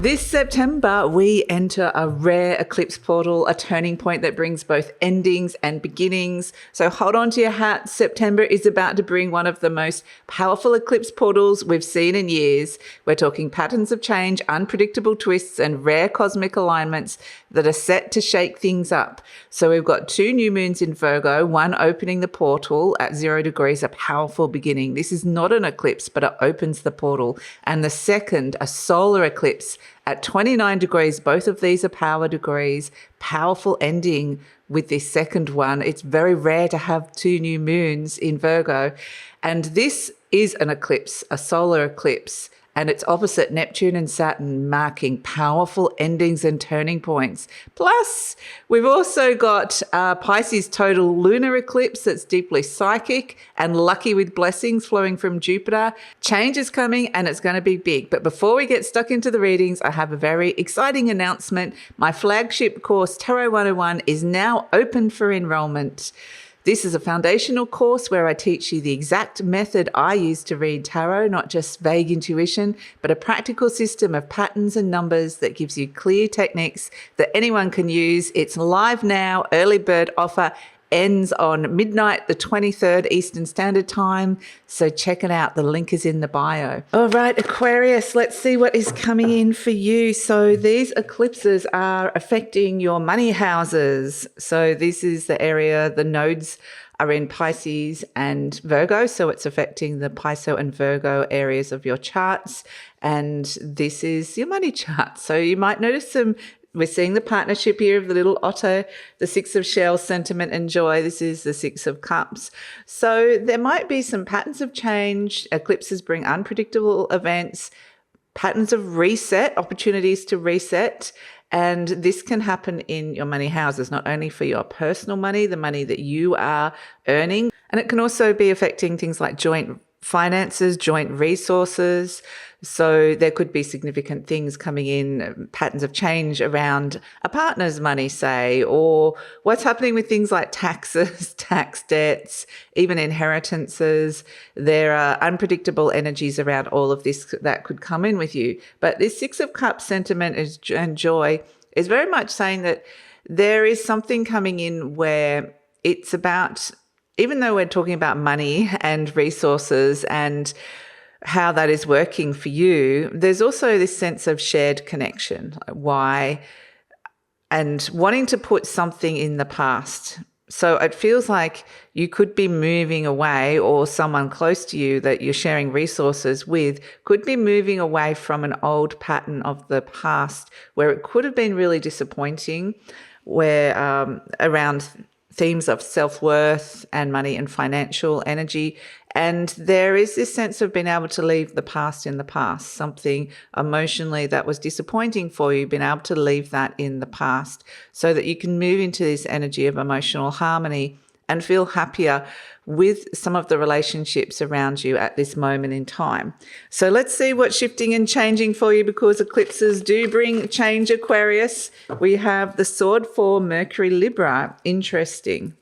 This September, we enter a rare eclipse portal, a turning point that brings both endings and beginnings. So hold on to your hat. September is about to bring one of the most powerful eclipse portals we've seen in years. We're talking patterns of change, unpredictable twists, and rare cosmic alignments that are set to shake things up. So we've got 2 new moons in Virgo, one opening the portal at 0 degrees, a powerful beginning. This is not an eclipse, but it opens the portal. And the second, a solar eclipse at 29 degrees. Both of these are power degrees, powerful ending with this second one. It's very rare to have 2 new moons in Virgo. And this is an eclipse, a solar eclipse, and it's opposite Neptune and Saturn, marking powerful endings and turning points. Plus, we've also got Pisces total lunar eclipse that's deeply psychic and lucky with blessings flowing from Jupiter. Change is coming and it's going to be big. But before we get stuck into the readings, I have a very exciting announcement. My flagship course, Tarot 101, is now open for enrollment. This is a foundational course where I teach you the exact method I use to read tarot, not just vague intuition, but a practical system of patterns and numbers that gives you clear techniques that anyone can use. It's live now. Early bird offer ends on midnight, the 23rd Eastern Standard Time. So check it out. The link is in the bio. All right, Aquarius, let's see what is coming in for you. So these eclipses are affecting your money houses. So this is the area, the nodes are in Pisces and Virgo. So it's affecting the Pisces and Virgo areas of your charts. And this is your money chart. So you might notice we're seeing the partnership here of the little otter, the 6 of shells, sentiment and joy. This is the 6 of cups. So there might be some patterns of change. Eclipses bring unpredictable events, patterns of reset, opportunities to reset. And this can happen in your money houses, not only for your personal money, the money that you are earning, and it can also be affecting things like joint finances, joint resources. So there could be significant things coming in, patterns of change around a partner's money, say, or what's happening with things like taxes, tax debts, even inheritances. There are unpredictable energies around all of this that could come in with you. But this 6 of Cups sentiment and joy is very much saying that there is something coming in where it's about, even though we're talking about money and resources and how that is working for you, there's also this sense of shared connection. Why? And wanting to put something in the past. So it feels like you could be moving away, or someone close to you that you're sharing resources with could be moving away from an old pattern of the past where it could have been really disappointing, where around themes of self-worth and money and financial energy. And there is this sense of being able to leave the past in the past, something emotionally that was disappointing for you, being able to leave that in the past so that you can move into this energy of emotional harmony and feel happier with some of the relationships around you at this moment in time. So let's see what's shifting and changing for you, because eclipses do bring change, Aquarius. We have the Sword for Mercury Libra. Interesting.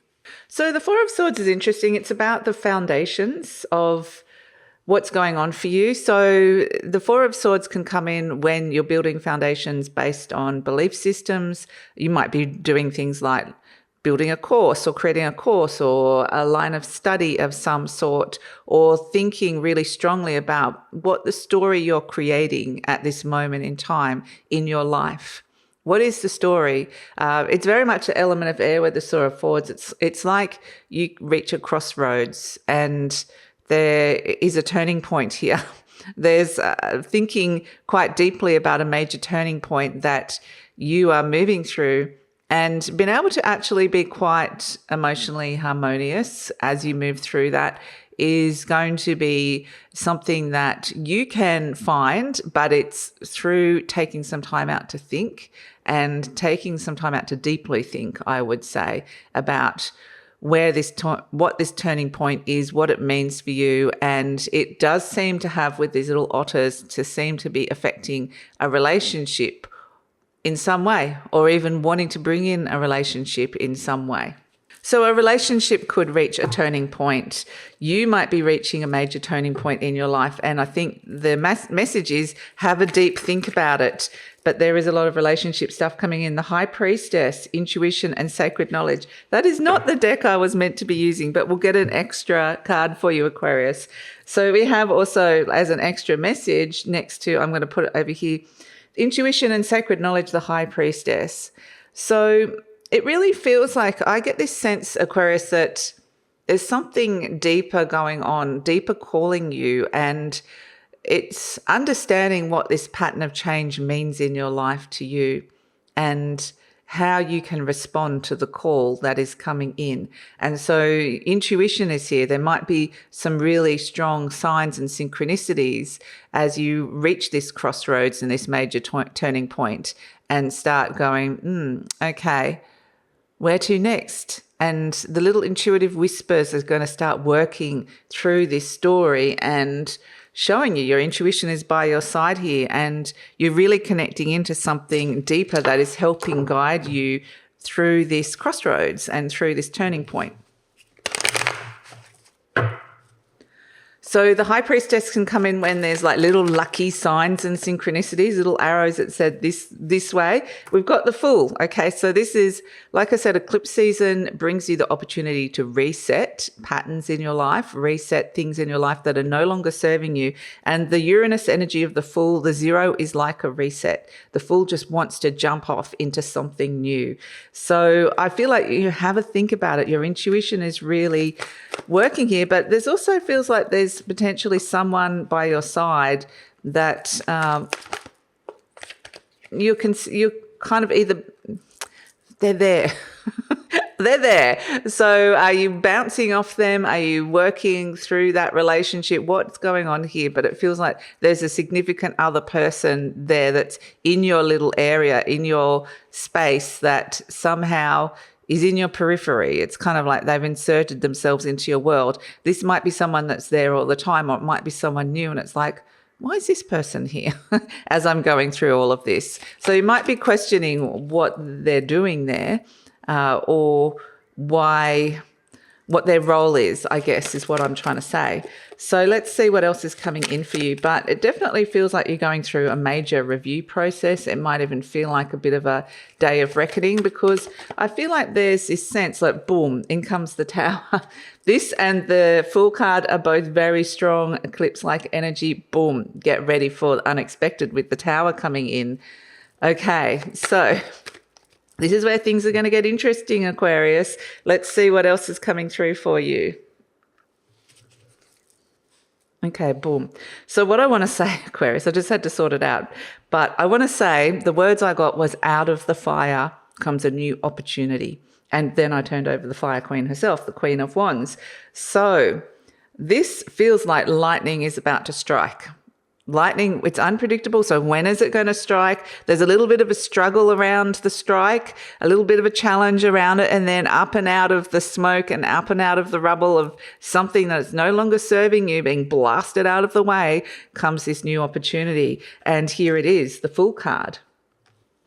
So the 4 of Swords is interesting. It's about the foundations of what's going on for you. So the 4 of Swords can come in when you're building foundations based on belief systems. You might be doing things like building a course or creating a course or a line of study of some sort, or thinking really strongly about what the story you're creating at this moment in time in your life. What is the story? It's very much an element of air with the Sword of Swords. It's like you reach a crossroads and there is a turning point here. There's thinking quite deeply about a major turning point that you are moving through, and being able to actually be quite emotionally harmonious as you move through that is going to be something that you can find, but it's through taking some time out to think and taking some time out to deeply think, I would say, about where what this turning point is, what it means for you. And it does seem to have, with these little otters, to seem to be affecting a relationship in some way, or even wanting to bring in a relationship in some way. So a relationship could reach a turning point. You might be reaching a major turning point in your life. And I think the message is have a deep think about it. But there is a lot of relationship stuff coming in. The High Priestess, intuition and sacred knowledge. That is not the deck I was meant to be using, but we'll get an extra card for you, Aquarius. So we have also as an extra message next to, I'm going to put it over here, intuition and sacred knowledge, the High Priestess. So it really feels like I get this sense, Aquarius, that there's something deeper going on, deeper calling you, and it's understanding what this pattern of change means in your life to you and how you can respond to the call that is coming in. And so intuition is here. There might be some really strong signs and synchronicities as you reach this crossroads and this major turning point and start going, okay, where to next? And the little intuitive whispers are going to start working through this story and showing you your intuition is by your side here, and you're really connecting into something deeper that is helping guide you through this crossroads and through this turning point. So the High Priestess can come in when there's like little lucky signs and synchronicities, little arrows that said this way. We've got the Fool. Okay, so this is, like I said, eclipse season brings you the opportunity to reset patterns in your life, reset things in your life that are no longer serving you. And the Uranus energy of the Fool, the 0 is like a reset. The Fool just wants to jump off into something new. So I feel like you have a think about it. Your intuition is really working here, but there's also feels like there's potentially someone by your side that you kind of either they're there. They're there. So are you bouncing off them? Are you working through that relationship? What's going on here? But it feels like there's a significant other person there that's in your little area, in your space, that somehow is in your periphery. It's kind of like they've inserted themselves into your world. This might be someone that's there all the time, or it might be someone new, and it's like, why is this person here as I'm going through all of this? So you might be questioning what they're doing there, or what their role is, I guess, is what I'm trying to say. So let's see what else is coming in for you. But it definitely feels like you're going through a major review process. It might even feel like a bit of a day of reckoning, because I feel like there's this sense like, boom, in comes the Tower. This and the Fool card are both very strong eclipse-like energy. Boom, get ready for the unexpected with the Tower coming in. Okay, so this is where things are going to get interesting, Aquarius. Let's see what else is coming through for you. Okay, boom. So what I want to say, Aquarius, I just had to sort it out. But I want to say the words I got was, out of the fire comes a new opportunity. And then I turned over the Fire Queen herself, the Queen of Wands. So this feels like lightning is about to strike. Lightning, it's unpredictable. So when is it going to strike? There's a little bit of a struggle around the strike, a little bit of a challenge around it, and then up and out of the smoke and up and out of the rubble of something that's no longer serving you, being blasted out of the way, comes this new opportunity. And here it is, the Fool card.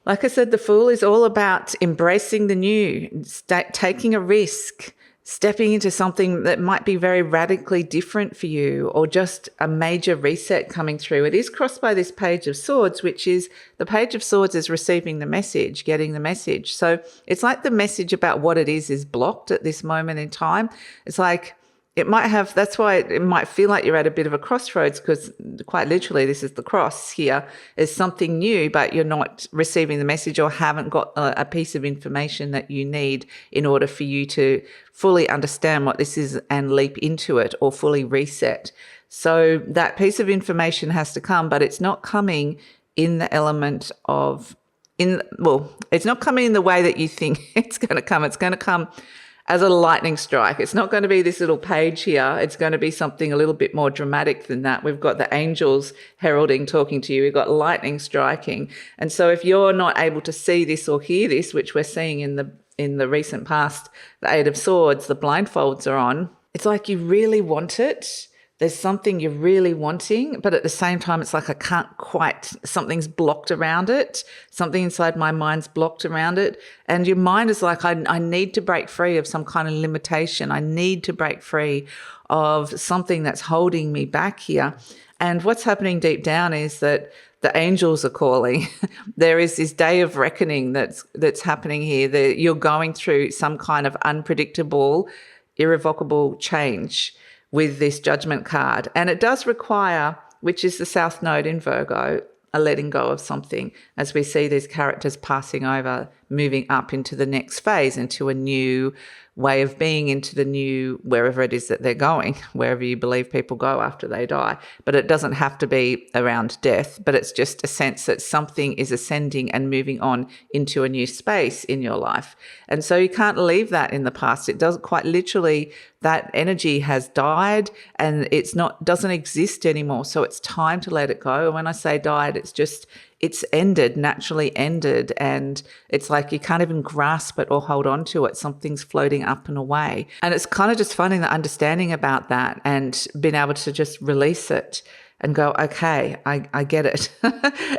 Like I said, the Fool is all about embracing the new, taking a risk, stepping into something that might be very radically different for you, or just a major reset coming through. It is crossed by this Page of Swords, which is, the Page of Swords is receiving the message, getting the message. So it's like the message about what it is blocked at this moment in time. It's like, it might have, that's why it might feel like you're at a bit of a crossroads, because quite literally this is the cross here. Is something new, but you're not receiving the message, or haven't got a piece of information that you need in order for you to fully understand what this is and leap into it, or fully reset. So that piece of information has to come, but it's not coming in the element of, it's not coming in the way that you think it's going to come. It's going to come as a lightning strike. It's not going to be this little page here. It's going to be something a little bit more dramatic than that. We've got the angels heralding, talking to you. We've got lightning striking. And so if you're not able to see this or hear this, which we're seeing in the recent past, the Eight of Swords, the blindfolds are on. It's like you really want it. there's something you're really wanting, but at the same time, it's like I can't quite, something's blocked around it. Something inside my mind's blocked around it. And your mind is like, I need to break free of some kind of limitation. I need to break free of something that's holding me back here. And what's happening deep down is that the angels are calling. There is this day of reckoning that's happening here. That you're going through some kind of unpredictable, irrevocable change with this Judgment card. And it does require, which is the South Node in Virgo, a letting go of something as we see these characters passing over, moving up into the next phase, into a new way of being, into the new wherever it is that they're going, wherever you believe people go after they die. But it doesn't have to be around death, but it's just a sense that something is ascending and moving on into a new space in your life. And so you can't leave that in the past. It doesn't quite literally, that energy has died and doesn't exist anymore. So it's time to let it go. And when I say died, it's ended, naturally ended, and it's like you can't even grasp it or hold on to it. Something's floating up and away. And it's kind of just finding the understanding about that and being able to just release it and go, okay, I get it.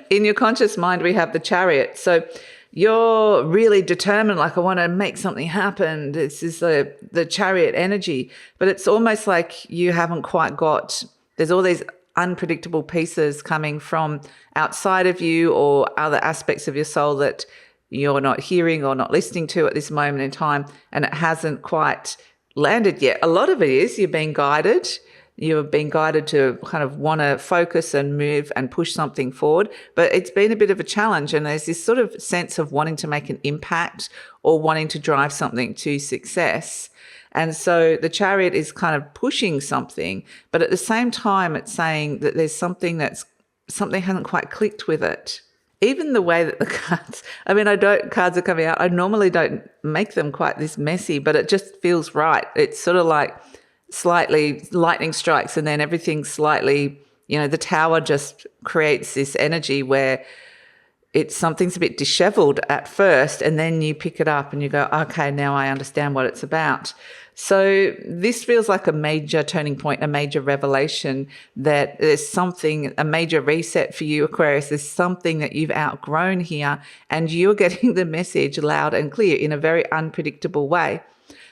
In your conscious mind, we have the Chariot. So you're really determined, like, I want to make something happen. This is the Chariot energy. But it's almost like you haven't quite got, there's all these unpredictable pieces coming from outside of you or other aspects of your soul that you're not hearing or not listening to at this moment in time, and it hasn't quite landed yet. A lot of it is you're being guided. You're being guided to kind of want to focus and move and push something forward, but it's been a bit of a challenge, and there's this sort of sense of wanting to make an impact or wanting to drive something to success. And so the Chariot is kind of pushing something, but at the same time, it's saying that there's something hasn't quite clicked with it. Even the way that the cards, cards are coming out, I normally don't make them quite this messy, but it just feels right. It's sort of like slightly lightning strikes and then everything's slightly, the Tower just creates this energy where something's a bit disheveled at first, and then you pick it up and you go, okay, now I understand what it's about. So this feels like a major turning point, a major revelation that there's something, a major reset for you, Aquarius. There's something that you've outgrown here, and you're getting the message loud and clear in a very unpredictable way.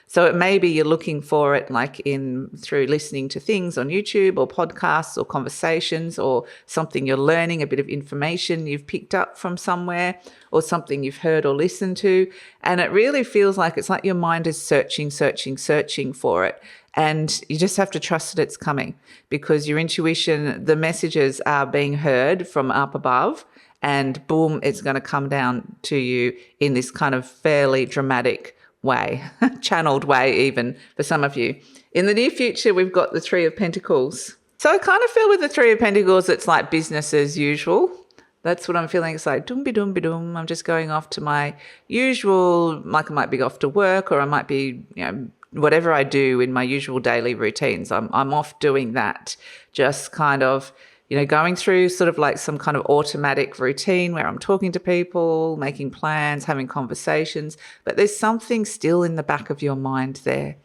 So it may be you're looking for it through listening to things on YouTube or podcasts or conversations, or something you're learning, a bit of information you've picked up from somewhere, or something you've heard or listened to. And it really feels like it's like your mind is searching for it. And you just have to trust that it's coming, because your intuition, the messages are being heard from up above, and boom, it's going to come down to you in this kind of fairly dramatic way, channeled way even for some of you. In the near future, we've got the Three of Pentacles. So I kind of feel with the Three of Pentacles, it's like business as usual. That's what I'm feeling. It's like doom-be-doom-be-doom. I'm just going off to my usual, like I might be off to work, or I might be, whatever I do in my usual daily routines. I'm off doing that, just kind of, going through sort of like some kind of automatic routine where I'm talking to people, making plans, having conversations, but there's something still in the back of your mind there.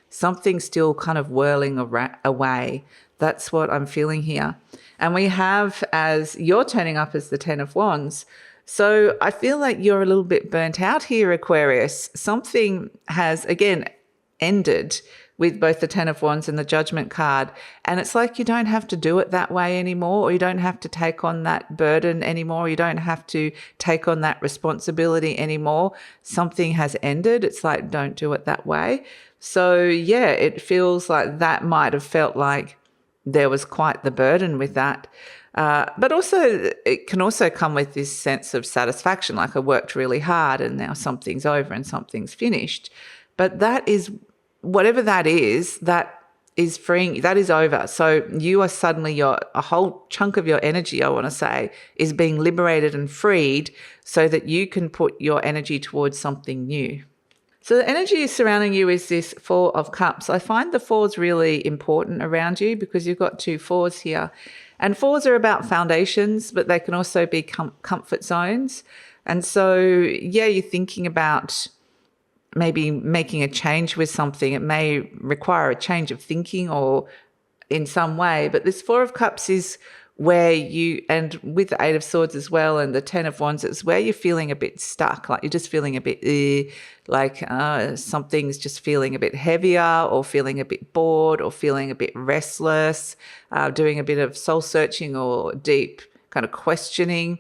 Something still kind of whirling away. That's what I'm feeling here. And we have, as you're turning up as the Ten of Wands. So I feel like you're a little bit burnt out here, Aquarius. Something has, again, ended with both the Ten of Wands and the Judgment card. And it's like you don't have to do it that way anymore, or you don't have to take on that burden anymore. You don't have to take on that responsibility anymore. Something has ended. It's like, don't do it that way. So yeah, it feels like that might have felt like there was quite the burden with that. But also, it can also come with this sense of satisfaction, like I worked really hard and now something's over and something's finished. But that is, whatever that is freeing, that is over. So you are suddenly, a whole chunk of your energy, I want to say, is being liberated and freed so that you can put your energy towards something new. So the energy surrounding you is this Four of Cups. I find the fours really important around you because you've got two fours here. And fours are about foundations, but they can also be comfort zones. And so, yeah, you're thinking about maybe making a change with something. It may require a change of thinking or in some way. But this Four of Cups is where you, and with the Eight of Swords as well and the Ten of Wands, it's where you're feeling a bit stuck, like you're just feeling a bit something's just feeling a bit heavier, or feeling a bit bored, or feeling a bit restless, doing a bit of soul searching or deep kind of questioning,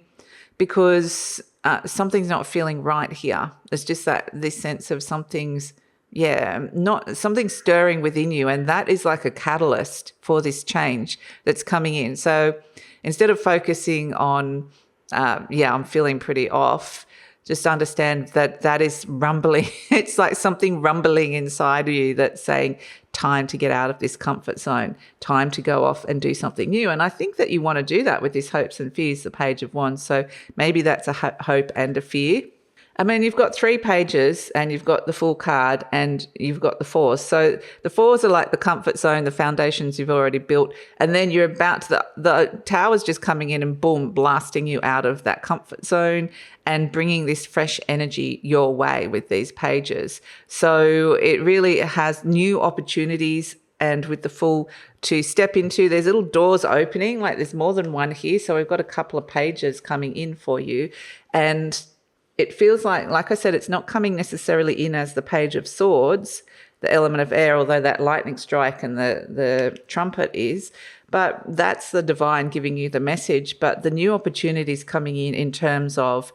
because something's not feeling right here. It's just that this sense of something's stirring within you, and that is like a catalyst for this change that's coming in. So instead of focusing on I'm feeling pretty off, just understand that that is rumbling. It's like something rumbling inside of you that's saying, time to get out of this comfort zone, time to go off and do something new. And I think that you want to do that with this hopes and fears, the Page of Wands. So maybe that's a hope and a fear. I mean, you've got 3 pages and you've got the full card and you've got the fours. So the fours are like the comfort zone, the foundations you've already built. And then you're about to, the tower's just coming in and boom, blasting you out of that comfort zone and bringing this fresh energy your way with these pages. So it really has new opportunities, and with the full to step into, there's little doors opening, like there's more than one here. So we've got a couple of pages coming in for you. And it feels like I said, it's not coming necessarily in as the Page of Swords, the element of air, although that lightning strike and the trumpet is, but that's the divine giving you the message. But the new opportunities coming in terms of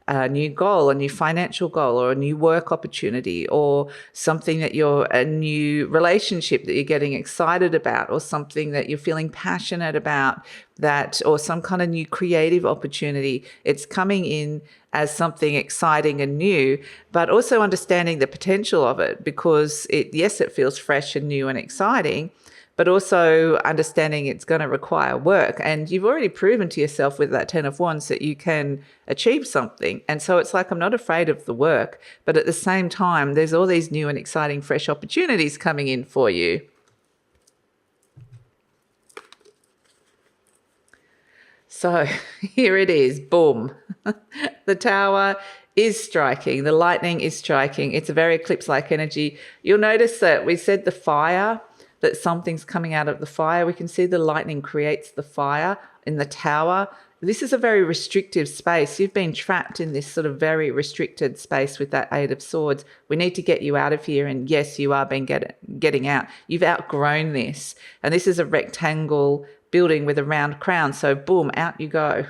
a new goal, a new financial goal, or a new work opportunity, or something that a new relationship that you're getting excited about, or something that you're feeling passionate about, or some kind of new creative opportunity. It's coming in as something exciting and new, but also understanding the potential of it, because it feels fresh and new and exciting, but also understanding it's going to require work. And you've already proven to yourself with that Ten of Wands that you can achieve something. And so it's like, I'm not afraid of the work, but at the same time, there's all these new and exciting, fresh opportunities coming in for you. So here it is, boom. The tower is striking, the lightning is striking. It's a very eclipse-like energy. You'll notice that we said the fire, that something's coming out of the fire. We can see the lightning creates the fire in the tower. This is a very restrictive space. You've been trapped in this sort of very restricted space with that Eight of Swords. We need to get you out of here. And yes, you are getting out. You've outgrown this. And this is a rectangle building with a round crown. So boom, out you go.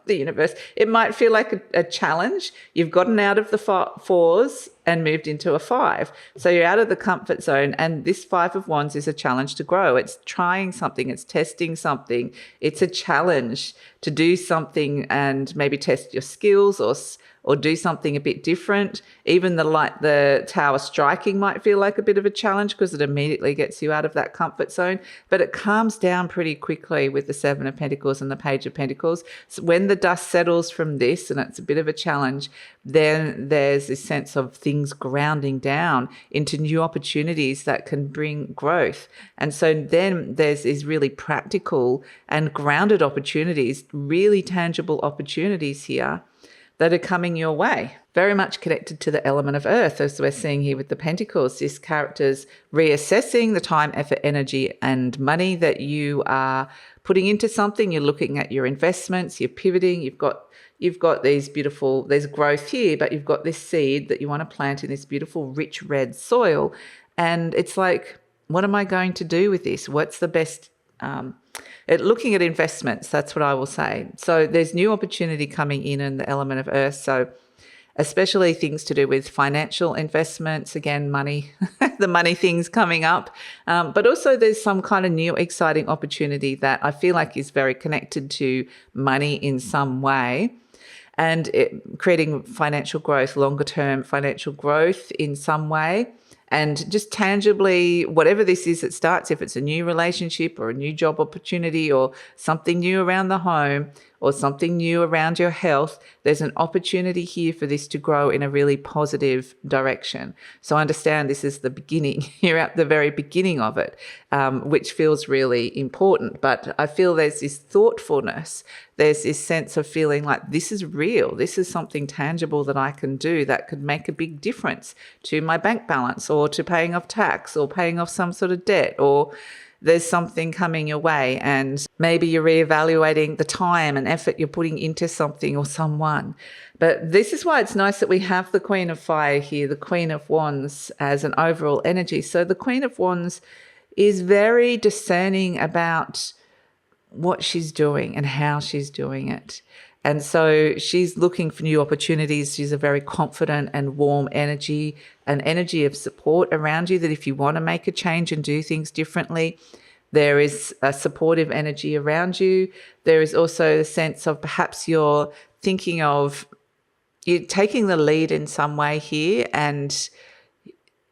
The universe. It might feel like a challenge. You've gotten out of the fours and moved into a 5. So you're out of the comfort zone. And this 5 of Wands is a challenge to grow. It's trying something. It's testing something. It's a challenge to do something and maybe test your skills or do something a bit different. Even the tower striking might feel like a bit of a challenge because it immediately gets you out of that comfort zone, but it calms down pretty quickly with the 7 of Pentacles and the Page of Pentacles. So when the dust settles from this and it's a bit of a challenge, then there's this sense of things grounding down into new opportunities that can bring growth. And so then there's these really practical and grounded opportunities, really tangible opportunities here that are coming your way. Very much connected to the element of earth, as we're seeing here with the Pentacles. This character's reassessing the time, effort, energy, and money that you are putting into something. You're looking at your investments, you're pivoting, you've got these beautiful, there's growth here, but you've got this seed that you want to plant in this beautiful, rich red soil. And it's like, what am I going to do with this? What's the best looking at investments, that's what I will say. So there's new opportunity coming in the element of earth. So especially things to do with financial investments, again, money, the money things coming up. But also there's some kind of new exciting opportunity that I feel like is very connected to money in some way, and creating financial growth, longer term financial growth in some way. And just tangibly, whatever this is, it starts, if it's a new relationship or a new job opportunity or something new around the home or something new around your health, there's an opportunity here for this to grow in a really positive direction. So understand this is the beginning. You're at the very beginning of it, which feels really important. But I feel there's this thoughtfulness. There's this sense of feeling like this is real. This is something tangible that I can do that could make a big difference to my bank balance or to paying off tax or paying off some sort of debt or there's something coming your way, and maybe you're reevaluating the time and effort you're putting into something or someone. But this is why it's nice that we have the Queen of Fire here, the Queen of Wands, as an overall energy. So the Queen of Wands is very discerning about what she's doing and how she's doing it. And so she's looking for new opportunities. She's a very confident and warm energy, an energy of support around you, that if you want to make a change and do things differently, there is a supportive energy around you. There is also a sense of perhaps you're thinking of you're taking the lead in some way here, and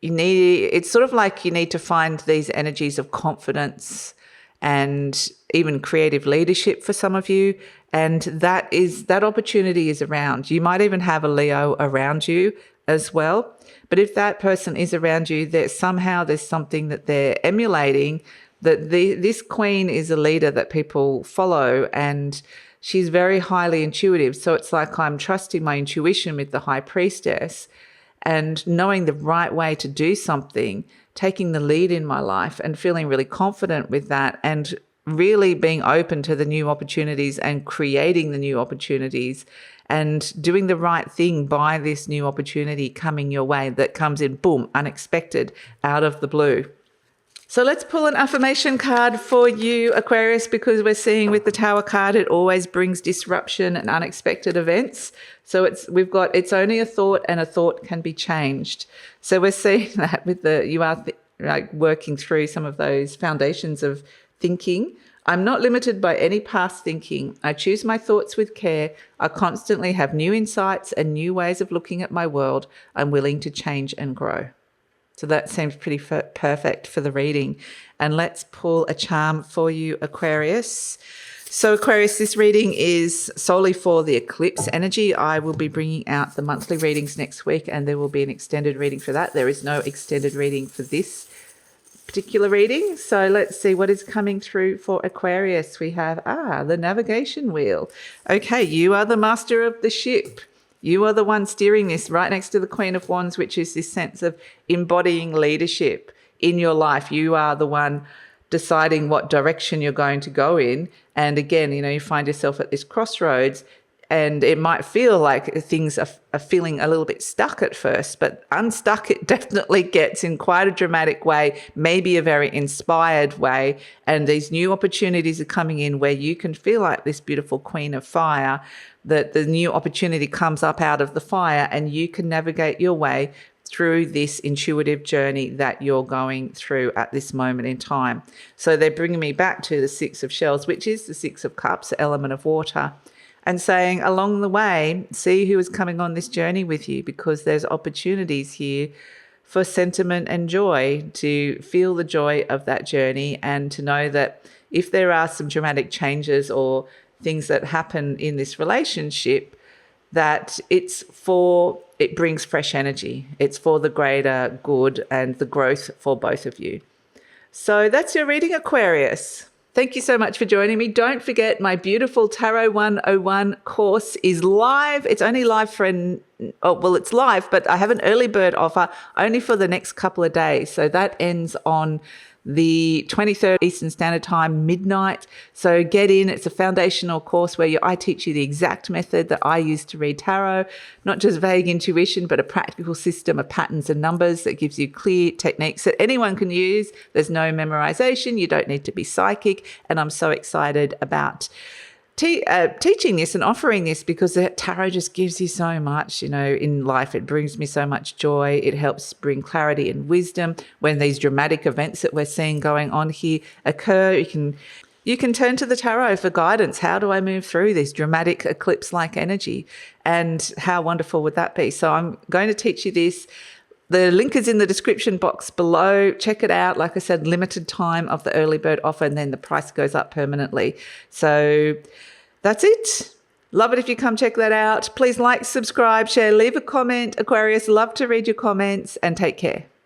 it's sort of like you need to find these energies of confidence and even creative leadership for some of you. And that opportunity is around. You might even have a Leo around you as well. But if that person is around you, there's something that they're emulating, that this queen is a leader that people follow, and she's very highly intuitive. So it's like I'm trusting my intuition with the High Priestess and knowing the right way to do something, taking the lead in my life and feeling really confident with that, and really being open to the new opportunities and creating the new opportunities and doing the right thing by this new opportunity coming your way that comes in, boom, unexpected, out of the blue. So let's pull an affirmation card for you, Aquarius, because we're seeing with the Tower card, it always brings disruption and unexpected events. So it's only a thought, and a thought can be changed. So we're seeing that with you are working through some of those foundations of thinking. I'm not limited by any past thinking. I choose my thoughts with care. I constantly have new insights and new ways of looking at my world. I'm willing to change and grow. So that seems pretty perfect for the reading. And let's pull a charm for you, Aquarius. So Aquarius, this reading is solely for the eclipse energy. I will be bringing out the monthly readings next week, and there will be an extended reading for that. There is no extended reading for this particular reading. So let's see what is coming through for Aquarius. We have, the navigation wheel. Okay, you are the master of the ship. You are the one steering this, right next to the Queen of Wands, which is this sense of embodying leadership in your life. You are the one deciding what direction you're going to go in. And again, you find yourself at this crossroads, and it might feel like things are feeling a little bit stuck at first, but unstuck it definitely gets in quite a dramatic way, maybe a very inspired way. And these new opportunities are coming in where you can feel like this beautiful Queen of Fire, that the new opportunity comes up out of the fire, and you can navigate your way through this intuitive journey that you're going through at this moment in time. So they're bringing me back to the Six of Shells, which is the Six of Cups, the element of water, and saying along the way, see who is coming on this journey with you, because there's opportunities here for sentiment and joy, to feel the joy of that journey, and to know that if there are some dramatic changes or things that happen in this relationship, that it brings fresh energy. It's for the greater good and the growth for both of you. So that's your reading, Aquarius. Thank you so much for joining me. Don't forget, my beautiful Tarot 101 course is live. It's only live it's live, but I have an early bird offer only for the next couple of days. So that ends on the 23rd Eastern Standard Time, midnight. So get in. It's a foundational course where I teach you the exact method that I use to read tarot, not just vague intuition, but a practical system of patterns and numbers that gives you clear techniques that anyone can use. There's no memorization. You don't need to be psychic. And I'm so excited about teaching this and offering this, because the tarot just gives you so much, in life. It brings me so much joy. It helps bring clarity and wisdom when these dramatic events that we're seeing going on here occur. You can turn to the tarot for guidance. How do I move through this dramatic eclipse-like energy? And how wonderful would that be? So I'm going to teach you this. The link is in the description box below. Check it out. Like I said, limited time of the early bird offer, and then the price goes up permanently. So that's it. Love it if you come check that out. Please like, subscribe, share, leave a comment. Aquarius, love to read your comments, and take care.